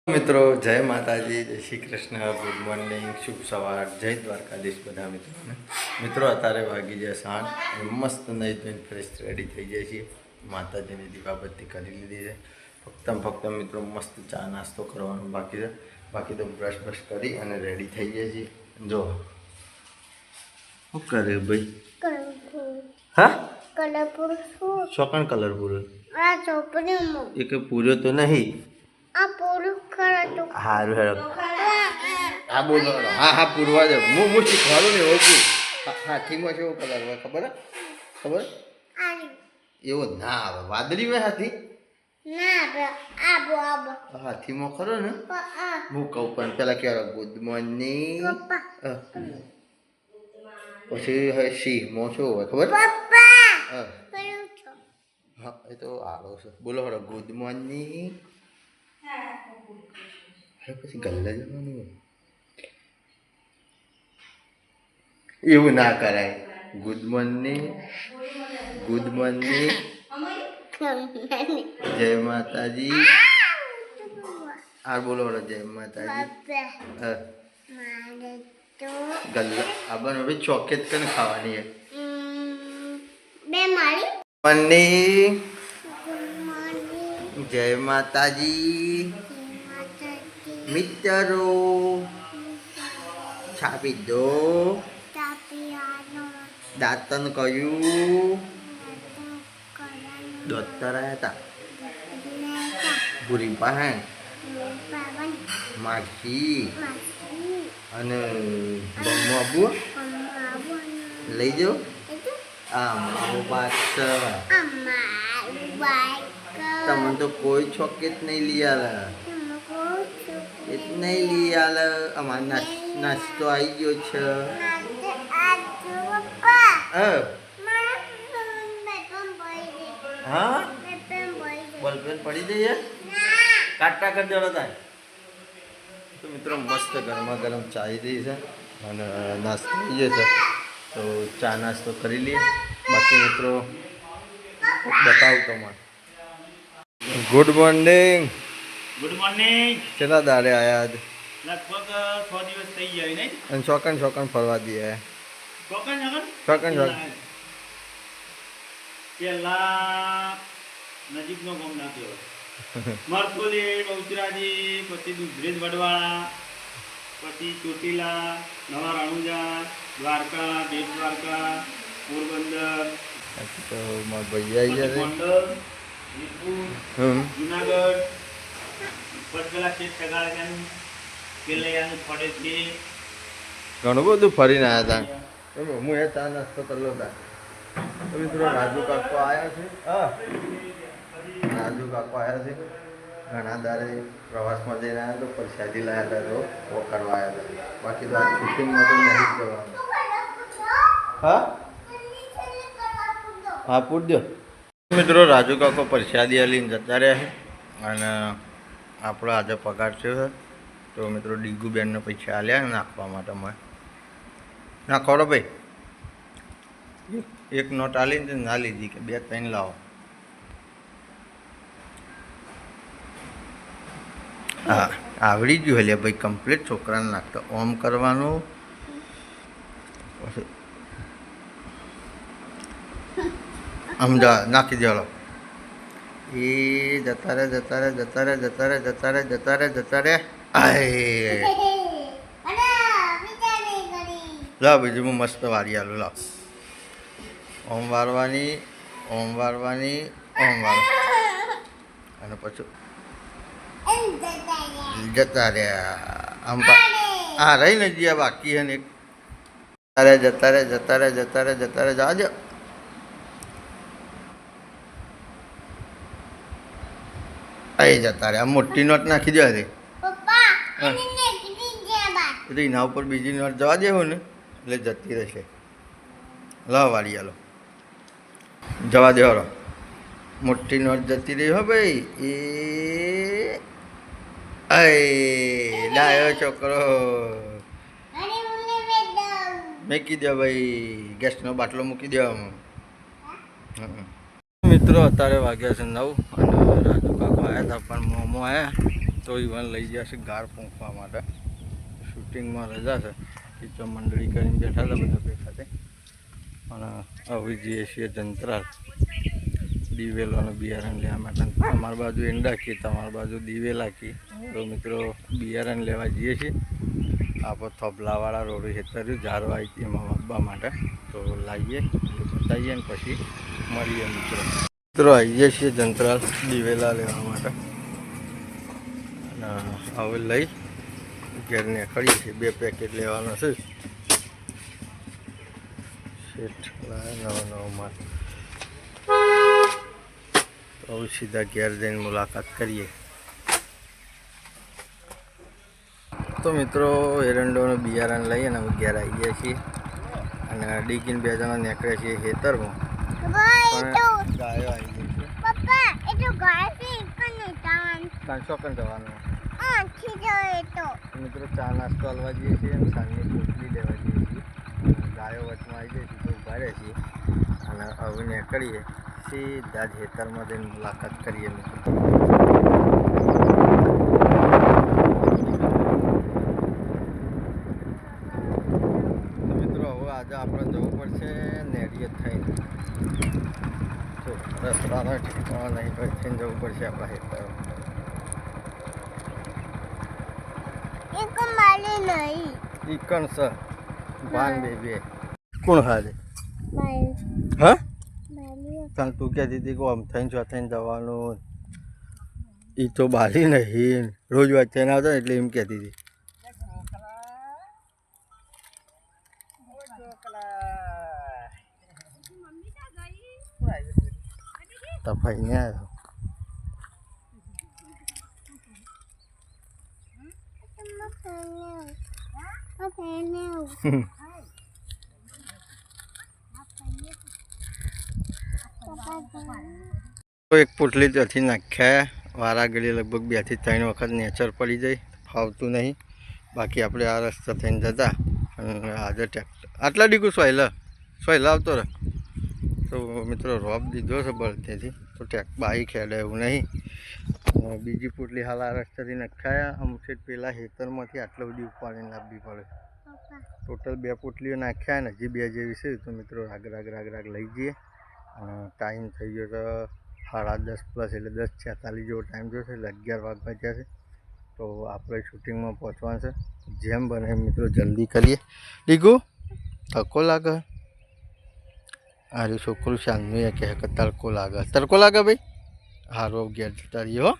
મિત્રો જય માતાજી, જય શ્રી કૃષ્ણ, ગુડ મોર્નિંગ, શુભ સવાર, જય દ્વારકાધીશ બધા મિત્રોને. મિત્રો અત્યારે વાગી જાય 7, મસ્ત નહીં ધોઈને ફ્રેશ રેડી થઈ જાય છે. માતાજીની દીવાબત્તી કરી લીધી છે. ફક્ત મિત્રો મસ્ત ચા નાસ્તો કરવાનો બાકી છે. બાકી તો બ્રશ કરી અને રેડી થઈ જાય છે. જો શું કરે ભાઈ? હા, કલરફુલ ચોકન કલરફુલ આ ચોપડીમાં એક પૂરો તો નહીં. આ પૂરું ખરું હારું હેરો હા બોલો. હા પૂરવા દે. હું શીખવાડું ને એવો પૂર. હાથીમાં કેવો કલર હોય ખબર? આની એવો ના આવે. વાદળી હોય હાથી ના આબો હાથીમાં ખરો ને. આ હું કહું પણ પેલા કહેવાય ગુડ મોર્નિંગ. પપ્પા પછી સિંહમાં શું હોય ખબર? પપ્પા હા કયું છો હા એ તો આવો છે. બોલો હરો ગુડ મોર્નિંગ. પછી ગલ્લે જવાનું હોય એવું ના કરાય. ગુડ મોર્નિંગ, ગુડ મોર્નિંગ, જય માતાજી. આ બોલો હરો જય માતાજી. પપ્પા મારે તો ગલ્લે આબાનો હવે ચોકેટ કને ખાવાની હે. બે મારી મોર્નિંગ, ગુડ મોર્નિંગ જય માતાજી. મિત્રો છાપી દો. તાપિયાનો દાંતન કયું કરણ દોતર આવ્યા હતા લેતા ભૂરી પાસે પાવન માખી માસી અને બમ્મો આબુ અમારું લઈ જાઓ. itu આ મારો બાત અમારું બાઈક તમને તો કોઈ ચોકેટ નહીં લઈ આલે. એ જ નહીં લઈ આલે. અમારો નાસ્તો આવી ગયો છે. હા બોલપેન પડી જઈએ. કાટા કરી દેડો થાય તો મિત્રો મસ્ત ગરમા ગરમ ચાય દઈ છે અને નાસ્તો લઈએ છે. તો ચા નાસ્તો કરી લઈએ. બાકી મિત્રો બતાવું તમારે. Good morning. Good morning. કેટલા દાડે આયા આજ? લગભગ 6 દિવસ થઈ ગયા નહીં? અને ચોકન ફરવા દઈએ. ચોકન ચોકન પેલા નજીકનો ગામ નાખ્યો મરકોલી, બહુચરાજી, પછી દુધરેજ વડવાળા, પછી ચોટીલા, નવા રણુજા, દ્વારકા, બેટ દ્વારકા, પોરબંદર, તો મારા ભાઈ આવી જાય. ગોંડલ, વીરપુર, જુનાગઢ, પછી પેલા શેઠ સગાળાનું પેલૈયાનું ફળે છે. ઘણું બધું ફરીને આવ્યા હતા. હું એ ચા નાસ્તો કરલો હતા. તો મિત્રો રાજુ કાકો આવ્યા છે. હા રાજુ કાકો આવ્યા છે. ઘણા દારે પ્રવાસમાં જઈને આવ્યા તો પ્રસાદી લાવ્યા હતા. તો વોક કરવા આવ્યા હતા. બાકી તો આ શૂટિંગમાં તો નહીં જ જવાનું. હા હા પૂછ દો. મિત્રો રાજુ કાકો પ્રસાદી લઈને જતા રહ્યા છે અને આપણો આજે પગાર થયો છે. તો મિત્રો ડીગુ બેનને પૈસા આલ્યા નાખવા માટે અમે નાખો ભાઈ. એક નોટ આલીને ના લીધી કે 2-3 લાવો. હા આવડી ગયું એટલે ભાઈ કમ્પ્લીટ. છોકરાને નાખતો ઓમ કરવાનું પછી સમજા નાખી દેલો. એ જતા રે. લાવ બીજું હું મસ્ત વારી આલું. લાવ ઓમ વારવાની અને પછી જતા રહ્યા. આમ હા રહી ને જ્યાં બાકી છે ને જતા રે જાજો. અહીં જતા રે. આ મોટી નોટ નાખી દે. એટલે એના ઉપર બીજી નોટ જવા દેવું ને એટલે જતી રહેશે. લાવ વાળી આલો જવા દેવાનો. મોટી નોટ જતી રહી હો ભાઈ. એ ડાયો છોકરો મૂકી દો ભાઈ. ગેસનો બાટલો મૂકી દેવામાં. મિત્રો અત્યારે વાગ્યા છે 9 અને રાજુ કાકો આવ્યા હતા પણ મોમો આવ્યા તો ઇવન લઈ ગયા છે ગાળ ફૂંકવા માટે. શૂટિંગમાં રજા છે, ટીચર મંડળી કરીને બેઠા હતા બધા ભેગા છે. અને હવે જઈએ છીએ જંત્રાલ દિવેલાનું બિયારણ લેવા માટે. તમારી બાજુ ઈંડાકી, તમારી બાજુ દિવેલાકી. તો મિત્રો બિયારણ લેવા જઈએ છીએ. આપણે થોભલાવાળા રોડ હેતર્યું ઝારો આવી એમાં વાપવા માટે. તો લાવીએ, બતાવીએ ને પછી મળીએ મિત્રો. મિત્રો આવીએ છીએ જંત્રાલ દિવેલા લેવા માટે. અને હવે લઈ ઘેર નીકળીએ છીએ. 2 પેકેટ લેવાના છે. શેઠ નવો માલ. તો હવે સીધા ઘેર જઈને મુલાકાત કરીએ. તો મિત્રો એરંડોનું બિયારણ લઈએ ને અમે ઘેર આવી ગયા છીએ. અને ડીકીને 2 જણા નીકળ્યા છીએ ખેતરમાં. પણ ગાયો આવી ગઈ છે. પપ્પા એ તો ગાય છે કને તાન ચોકન જવાનું. ઠીક છે તો મિત્રો ચા નાસ્તો હલવા જઈએ છીએ અને સાંજની પોટલી લેવા જઈએ છીએ. ગાયો વચમાં આવી જાય છે તો ઉભા રહે છીએ. અને હવે નીકળીએ સીધા જ ખેતરમાં જઈને મુલાકાત કરીએ મિત્રો. આજે આપણે જવું પડશે નેરિયત થઈને. તો રસ્તાનો ઠેકાણો નહીં હોય થઈને જવું પડશે આપણા ખેતરમાં. એક માલે નહીં ઈકણ છે ભાન બે કોણ હાલે માલે હા માલે કારણ તું કહેતી હતી કે આમ થઈને છો થઈને જવાનું. એ તો બારી નહીં, રોજ વાત થઈને આવતા ને એટલે એમ કહેતી હતી. તફાઈને આવ્યો. તો એક પોટલી ત્યાંથી નાખ્યા. વારા ઘડી લગભગ 2 થી 3 વખત નેચર પડી જાય, ફાવતું નહીં. બાકી આપણે આ રસ્તા થઈને જતા. અને આજે ટ્રેક્ટર આટલા ડીકું સોયલા આવતો રહે. તો મિત્રો રોપ દીધો છે બળતેથી, તો બાઈક હેડે એવું નહીં. બીજી પોટલી હાલ આ રસ્તાથી નખાયા. અમુક પેલા ખેતરમાંથી આટલા બધી ઉપાડીને લાવવી પડે. ટોટલ 2 પોટલીઓ નાખ્યા ને હજી 2 જેવી છે. તો મિત્રો રાગ લઈ જઈએ. અને ટાઈમ થઈ ગયો તો 10:30 એટલે 10:46 જેવો ટાઈમ થયો છે. એટલે 11 વાગવા થયા છે. તો આપણે શૂટિંગમાં પહોંચવાનું છે. જેમ બને એમ મિત્રો જલ્દી કરીએ. ડીગુ તડકો લાગે. આર્યું છોકરું શાંતનું એ કહે કે તડકો લાગે ભાઈ. હારો ઘેર જતા રહીએ હો.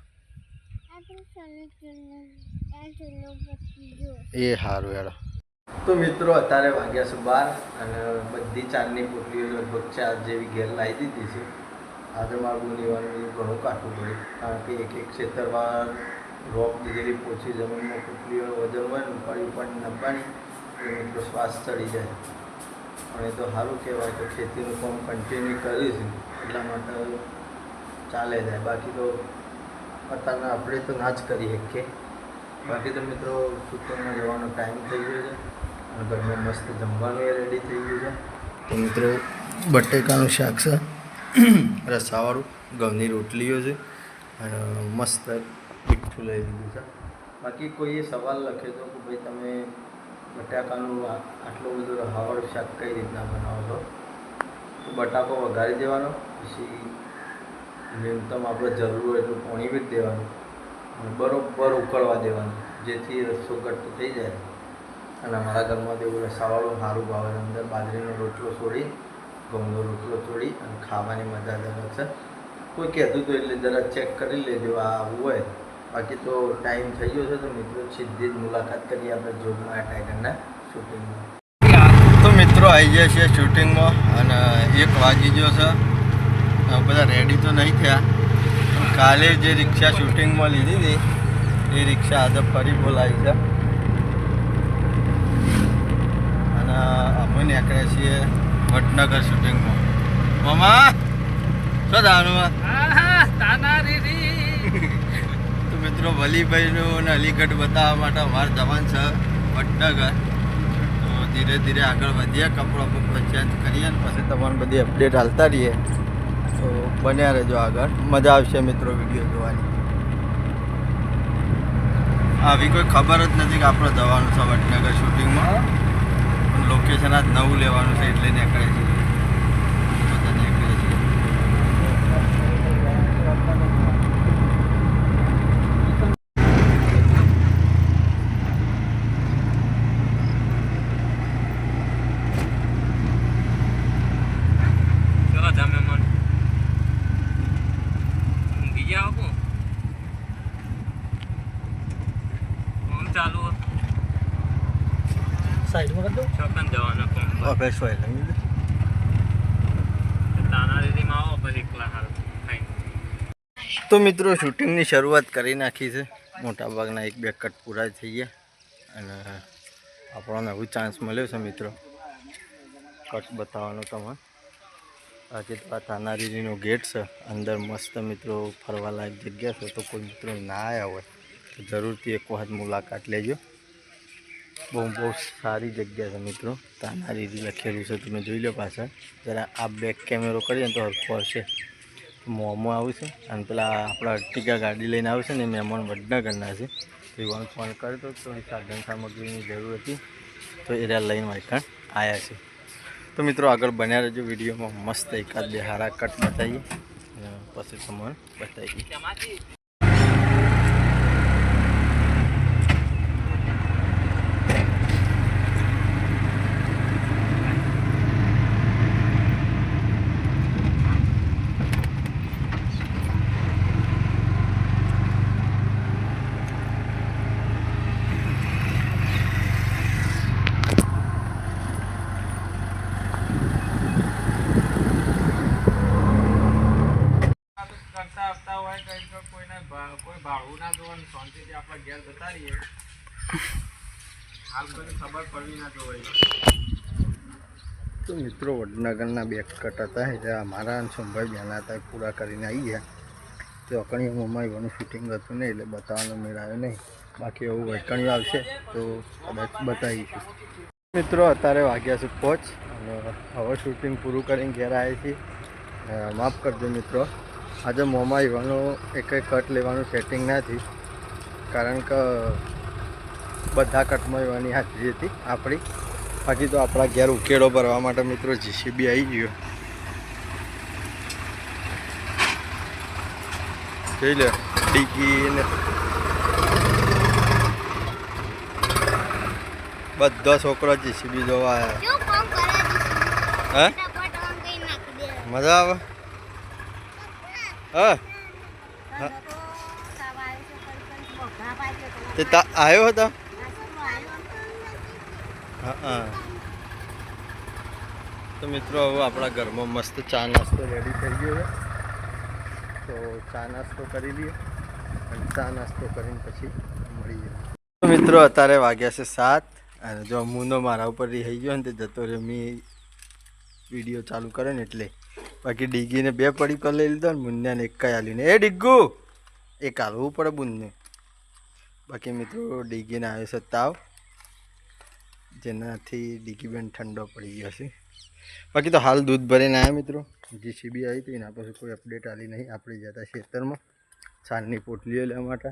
એ સારું યાર. તો મિત્રો અત્યારે વાગ્યા છે 12 અને બધી ચારની પોટલીઓ લગભગ 4 જેવી ઘેર લાવી દીધી છે. આજે મારું નિવાનું ઘણું કાઢવું પડ્યું, કારણ કે એક ક્ષેત્રમાં રોપ દીધેલી પોછી જમીનમાં પોટલીઓ વજન હોય ને ઉપાડી નપાણી એ મિત્રો શ્વાસ ચડી જાય. અને તો સારું કહેવાય કે ખેતીનું કામ કન્ટિન્યુ કરીશું એટલા માટે ચાલે જાય. બાકી તો અત્યારના આપણે તો ના જ કરી શકીએ. બાકી તો મિત્રો શૂટિંગમાં જવાનો ટાઈમ થઈ ગયો છે. અને ઘરમાં મસ્ત જમવાનું એ રેડી થઈ ગયું છે. તો મિત્રો બટેકાનું શાક છે, રસાવાળું, ઘઉંની રોટલીઓ છે અને મસ્ત મીઠું લઈ લીધું છે. બાકી કોઈએ સવાલ લખે તો કે ભાઈ તમે બટાકાનું આટલું બધું રસાવાળું શાક કઈ રીતના બનાવો છો? તો બટાકો વઘારી દેવાનો, પછી ન્યૂનતમ આપણે જરૂર હોય એટલું પાણી બી દેવાનું અને બરાબર ઉકળવા દેવાનું, જેથી રસો ઘટ્ટ થઈ જાય. અને અમારા ઘરમાં તેવું રસાવાળું સારું ભાવે. અંદર બાજરીનો રોટલો છોડી, ઘઉંનો રોટલો છોડી અને ખાવાની મજા જ અલગ છે. કોઈ કહેતું હતું એટલે જરા ચેક કરી લેજો આ આવું હોય. બાકી તો ટાઈમ થઈ ગયો છે. તો મિત્રો સીધી જ મુલાકાત કરીએ આપણે જોગમાં ટાઈગરના શૂટિંગમાં. તો મિત્રો આવી જાય છે શૂટિંગમાં અને 1 વાગી ગયો છે. બધા રેડી તો નહીં થયા. કાલે જે રિક્ષા શૂટિંગમાં લીધી હતી એ રિક્ષા આજે ફરી બોલાવી છે. અને અમે નીકળ્યા છીએ વડનગર શૂટિંગમાં. મામા શું દાનું? તો મિત્રો વલીભાઈનું અને અલીગઢ બતાવવા માટે અમારે જવાનું છે વડનગર. તો ધીરે ધીરે આગળ વધીએ, કપડાં બપડા ચેન્જ કરીએ ને પછી તમારે બધી અપડેટ હાલતા રહીએ. તો બન્યા રહેજો આગળ, મજા આવશે મિત્રો વિડીયો જોવાની. આવી કોઈ ખબર જ નથી કે આપણે જવાનું છે વડનગર શૂટિંગમાં. લોકેશન આજ નવું લેવાનું છે એટલે નીકળે છે બધા નીકળે છે. ચલો તમે મન ઊંઘી જાઓ કો કોમ ચાલુ સાઈડમાં કરી દો. છકન જવાનો કોમ ઓફિસ હોય એટલે તાના દીદીમાં આવો પછી એકલા હાલ ખાઈને. તો મિત્રો શૂટિંગની શરૂઆત કરી નાખી છે. મોટાભાગના 1-2 કટ પૂરા થઈ ગયા અને આપણને નવો ચાન્સ મળ્યો છે મિત્રો કટ બતાવવાનો તમારે. આજે તો આ તાનારીનો ગેટ છે, અંદર મસ્ત મિત્રો ફરવાલાયક જગ્યા છે. તો કોઈ મિત્રો ના આવ્યા હોય તો જરૂરથી એક વખત મુલાકાત લેજો. બહુ સારી જગ્યા છે મિત્રો. તાનારીરી લખેલું છે, તમે જોઈ લો પાછળ. જરા આ બેક કેમેરો કરીએ ને તો હરખો હશે. મોમો આવશે અને પેલા આપણા અર્ટિગા ગાડી લઈને આવશે ને મહેમાન વડનગરના છે. તો એવાનો ફોન કર્યો તો થોડી સાધન સામગ્રીની જરૂર હતી તો એ લઈને વાયકાણ આવ્યા છે. તો મિત્રો આગળ બન્યા રહેજો વિડીયોમાં. મસ્ત 1-2 હારા કટ બતાવીએ પછી તમને બતાવીએ. કરતા આવતા હોય કંઈ તો કોઈને કોઈ ભાડું ના જોવાનું, શાંતિથી આપણે ઘેર જતા રહીએ. હાલ કોઈને ખબર પડવી ના જોવાય. તો મિત્રો વડનગરના 2 કટ હતા એટલે અમારા સોમભાઈ બેના હતા પૂરા કરીને આવી ગયા. તો અકણીઓમાં એવાનું શૂટિંગ હતું નહીં એટલે બતાવવાનો મેળ આવ્યો નહીં. બાકી એવું વૈકણીઓ આવશે તો કદાચ બતાવીશું. મિત્રો અત્યારે વાગ્યા છે 5 અને હવે શૂટિંગ પૂરું કરીને ઘેર આવ્યા છીએ. માફ કરજો મિત્રો, આજે મોંમાં એવાનો એક કટ લેવાનું સેટિંગ ના થયું કારણ કે બધા કટમાં એવાની હાજરી હતી આપણી. બાકી તો આપણા ઘેર ઉકેડો ભરવા માટે મિત્રો જીસીબી આવી ગયો. જોઈ લે ડીકી ને બધા છોકરા જીસીબી જોવા આવ્યા. હે મજા આવે? હા તે આવ્યો હતો. હા તો મિત્રો હવે આપણા ઘરમાં મસ્ત ચા નાસ્તો રેડી થઈ ગયો છે. તો ચા નાસ્તો કરી લઈએ અને ચા નાસ્તો કરીને પછી મળીએ. તો મિત્રો અત્યારે વાગ્યા છે 7 અને જો અમૂનો મારા ઉપર રહી ગયો ને તે જતો રહ્યો. મેં વિડીયો ચાલુ કરે ને એટલે. બાકી ડીગીને 2 પડી પર લઈ લીધો ને મુન્યાને 1 કઈ આલ્યું ને. એ ડીગુ એક હાલવું પડે બુનને. બાકી મિત્રો ડીગીને આવે છે તાવ, જેનાથી ડીગીબેન ઠંડો પડી ગયો છે. બાકી તો હાલ દૂધ ભરીને આવ્યા મિત્રો. જીસીબી આવી હતી એના પછી કોઈ અપડેટ આવી નહીં. આપણે જતા ખેતરમાં છાણની પોટલીઓ લેવા માટે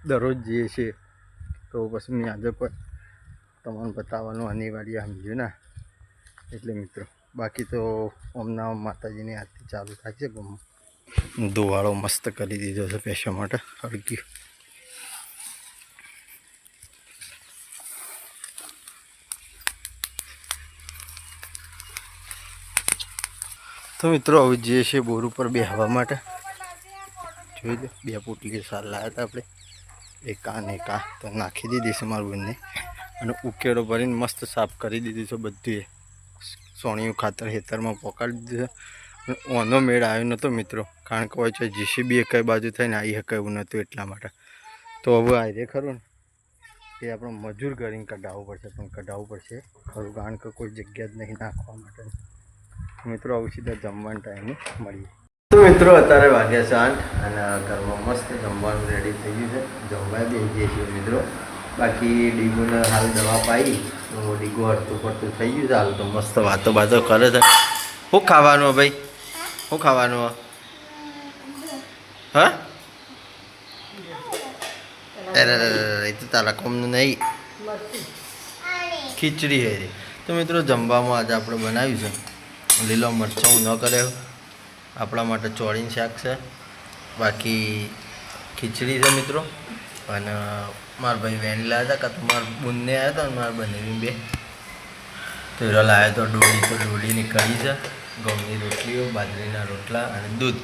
દરરોજ જઈએ છીએ. તો પછી મેં આજે કોઈ તમને બતાવવાનું અનિવાર્ય સમજ્યું ના એટલે મિત્રો. બાકી તો ઓમના માતાજીની આરતી ચાલુ થાય છે. ધોવાળો મસ્ત કરી દીધો છે પેશા માટે હળગી. તો મિત્રો હવે જે છે બોર ઉપર બેહવા માટે જોઈ લો 2 પોટલી સાર લાવ્યા હતા આપણે. એક આ તો નાખી દીધી છે મારું બંને અને ઉકેડો ભરીને મસ્ત સાફ કરી દીધી છે બધું. સોણિયું ખાતર ખેતરમાં પકડી દીધું છે. ઓનો મેળ આવ્યો નહોતો મિત્રો કારણ કે હોય છે જીસીબી એક બાજુ થઈને આવી શકે એવું નહોતું એટલા માટે. તો હવે આ રે ખરું ને એ આપણે મજૂર કરીને કઢાવવું પડશે, પણ કઢાવવું પડશે ખરું કારણ કે કોઈ જગ્યા જ નહીં નાખવા માટે. મિત્રો આવું સીધા જમવાના ટાઈમે મળીએ. તો મિત્રો અત્યારે વાગ્યા છે 8 અને ઘરમાં મસ્ત જમવાનું રેડી થઈ ગયું છે. જમવા બેસી જઈએ છીએ મિત્રો. બાકી ડીગુને હાલ દવા પાઈ તો ડીગુ હરતું પડતું થઈ ગયું છે. હાલ તો મસ્ત વાતો કરે છે. શું ખાવાનું ભાઈ? શું ખાવાનું? હા અરે એ તો તારા કોમનું નહીં, ખીચડી હેરી. તો મિત્રો જમવામાં આજે આપણે બનાવ્યું છે લીલો મરચાં ન કર્યો, આપણા માટે ચોળીનું શાક છે, બાકી ખીચડી છે મિત્રો. અને મારા ભાઈ વેન લાવ્યા હતા, કાં તો મારા બુનને આવ્યા હતા અને મારા બંનેની બે તો એરા લાવ્યા તો ડોળીની કઢી છે, ઘઉંની રોટલીઓ, બાજરીના રોટલા અને દૂધ.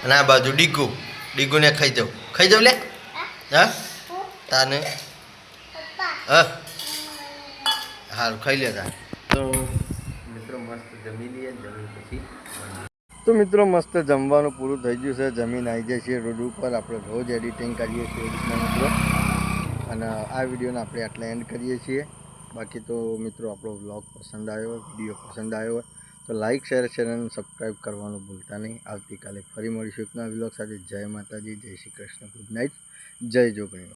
અને આ બાજુ ડીગુને ખાઈ જાઉં લે. હા તાને હા સારું ખાઈ લે તાર. તો મિત્રો મસ્ત જમી લઈએ, જમીન પછી તો મિત્રો મસ્ત જમવાનું પૂરું થઈ ગયું છે, જમીન આવી જાય છે રોડ ઉપર. આપણે રોજ એડિટિંગ કરીએ છીએ મિત્રો, અને આ વિડીયોને આપણે આટલા એન્ડ કરીએ છીએ. બાકી તો મિત્રો આપણો વ્લોગ પસંદ આવ્યો, વિડીયો પસંદ આવ્યો હોય તો લાઇક શેર અને સબસ્ક્રાઈબ કરવાનું ભૂલતા નહીં. આવતીકાલે ફરી મળીશું એક નવા વ્લોગ સાથે. જય માતાજી, જય શ્રી કૃષ્ણ, ગુડ નાઇટ, જય જોગણી.